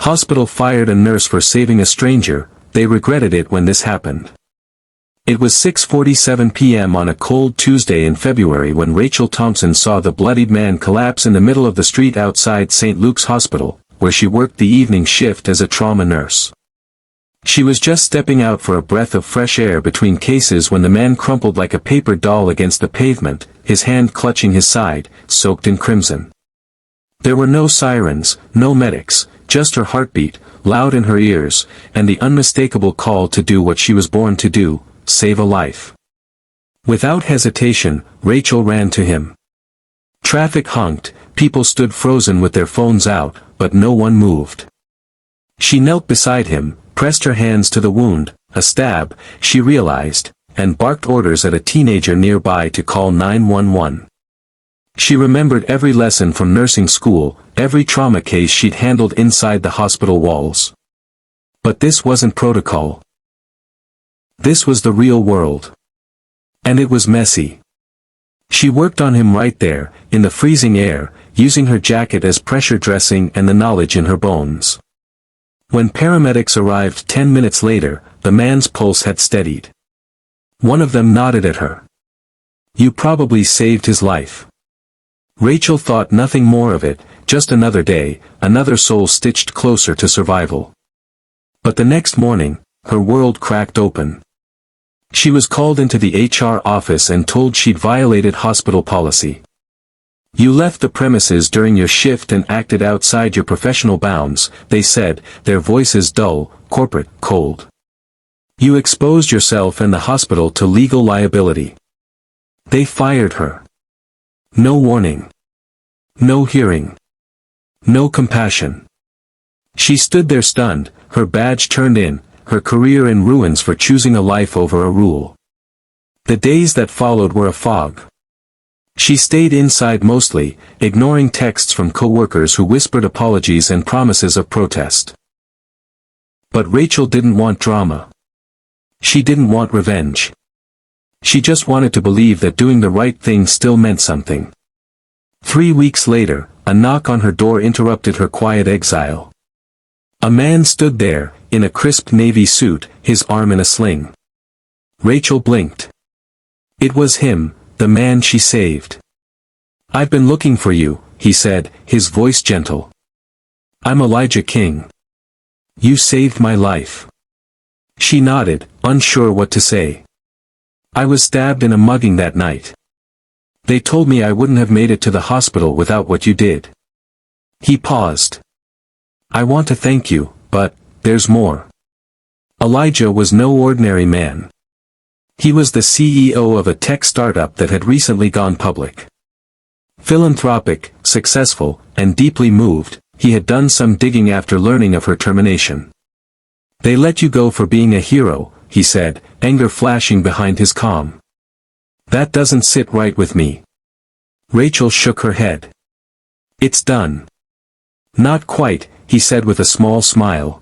Hospital fired a nurse for saving a stranger. They regretted it when this happened. It was 6:47 p.m. on a cold Tuesday in February when Rachel Thompson saw the bloodied man collapse in the middle of the street outside St. Luke's Hospital, where she worked the evening shift as a trauma nurse. She was just stepping out for a breath of fresh air between cases when the man crumpled like a paper doll against the pavement, his hand clutching his side, soaked in crimson. There were no sirens, no medics, just her heartbeat, loud in her ears, and the unmistakable call to do what she was born to do, save a life. Without hesitation, Rachel ran to him. Traffic honked, people stood frozen with their phones out, but no one moved. She knelt beside him, pressed her hands to the wound, a stab, she realized, and barked orders at a teenager nearby to call 911. She remembered every lesson from nursing school, every trauma case she'd handled inside the hospital walls. But this wasn't protocol. This was the real world. And it was messy. She worked on him right there, in the freezing air, using her jacket as pressure dressing and the knowledge in her bones. When paramedics arrived 10 minutes later, the man's pulse had steadied. One of them nodded at her. "You probably saved his life." Rachel thought nothing more of it, just another day, another soul stitched closer to survival. But the next morning, her world cracked open. She was called into the HR office and told she'd violated hospital policy. "You left the premises during your shift and acted outside your professional bounds," they said, their voices dull, corporate, cold. "You exposed yourself and the hospital to legal liability." They fired her. No warning. No hearing. No compassion. She stood there stunned, her badge turned in, her career in ruins for choosing a life over a rule. The days that followed were a fog. She stayed inside mostly, ignoring texts from coworkers who whispered apologies and promises of protest. But Rachel didn't want drama. She didn't want revenge. She just wanted to believe that doing the right thing still meant something. 3 weeks later, a knock on her door interrupted her quiet exile. A man stood there, in a crisp navy suit, his arm in a sling. Rachel blinked. It was him, the man she saved. "I've been looking for you," he said, his voice gentle. "I'm Elijah King. You saved my life." She nodded, unsure what to say. "I was stabbed in a mugging that night. They told me I wouldn't have made it to the hospital without what you did." He paused. "I want to thank you, but there's more." Elijah was no ordinary man. He was the CEO of a tech startup that had recently gone public. Philanthropic, successful, and deeply moved, he had done some digging after learning of her termination. "They let you go for being a hero," he said, anger flashing behind his calm. "That doesn't sit right with me." Rachel shook her head. "It's done." "Not quite," he said with a small smile.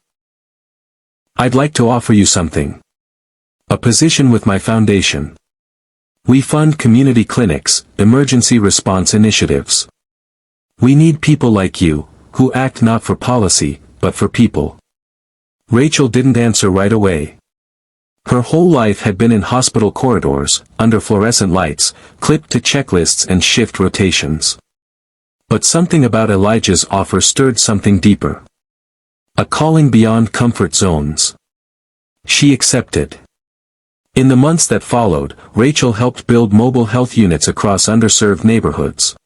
"I'd like to offer you something. A position with my foundation. We fund community clinics, emergency response initiatives. We need people like you, who act not for policy, but for people." Rachel didn't answer right away. Her whole life had been in hospital corridors, under fluorescent lights, clipped to checklists and shift rotations. But something about Elijah's offer stirred something deeper. A calling beyond comfort zones. She accepted. In the months that followed, Rachel helped build mobile health units across underserved neighborhoods.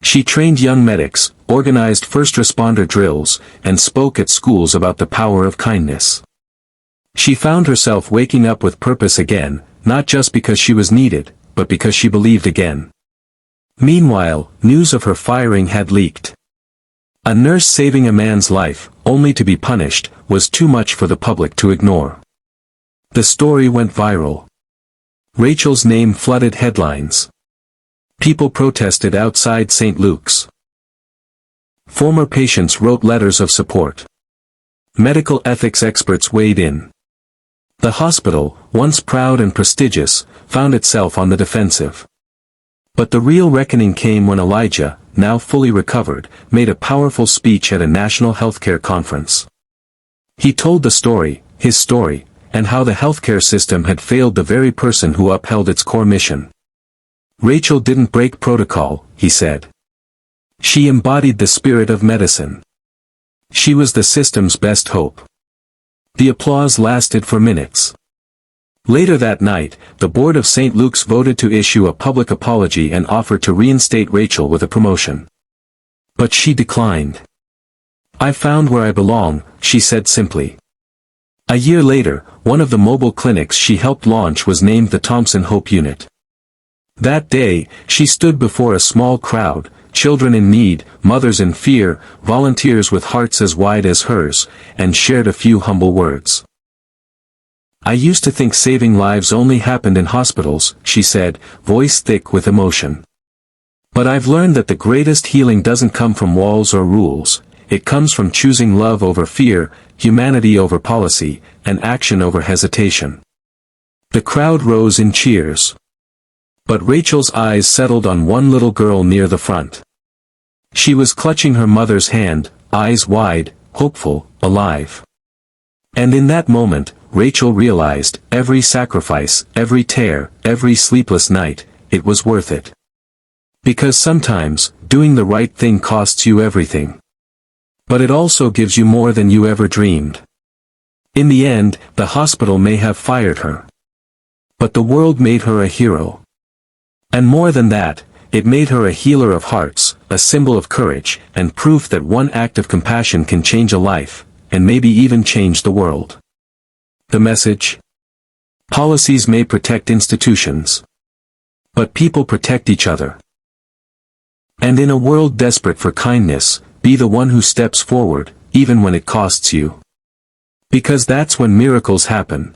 She trained young medics, organized first responder drills, and spoke at schools about the power of kindness. She found herself waking up with purpose again, not just because she was needed, but because she believed again. Meanwhile, news of her firing had leaked. A nurse saving a man's life, only to be punished, was too much for the public to ignore. The story went viral. Rachel's name flooded headlines. People protested outside St. Luke's. Former patients wrote letters of support. Medical ethics experts weighed in. The hospital, once proud and prestigious, found itself on the defensive. But the real reckoning came when Elijah, now fully recovered, made a powerful speech at a national healthcare conference. He told the story, his story, and how the healthcare system had failed the very person who upheld its core mission. Rachel didn't break protocol, he said. She embodied the spirit of medicine. She was the system's best hope. The applause lasted for minutes. Later that night, the board of St. Luke's voted to issue a public apology and offered to reinstate Rachel with a promotion. But she declined. "I found where I belong," she said simply. A year later, one of the mobile clinics she helped launch was named the Thompson Hope Unit. That day, she stood before a small crowd, children in need, mothers in fear, volunteers with hearts as wide as hers, and shared a few humble words. "I used to think saving lives only happened in hospitals," she said, voice thick with emotion. "But I've learned that the greatest healing doesn't come from walls or rules, it comes from choosing love over fear, humanity over policy, and action over hesitation." The crowd rose in cheers. But Rachel's eyes settled on one little girl near the front. She was clutching her mother's hand, eyes wide, hopeful, alive. And in that moment, Rachel realized, every sacrifice, every tear, every sleepless night, it was worth it. Because sometimes, doing the right thing costs you everything. But it also gives you more than you ever dreamed. In the end, the hospital may have fired her. But the world made her a hero. And more than that, it made her a healer of hearts, a symbol of courage, and proof that one act of compassion can change a life, and maybe even change the world. The message? Policies may protect institutions. But people protect each other. And in a world desperate for kindness, be the one who steps forward, even when it costs you. Because that's when miracles happen.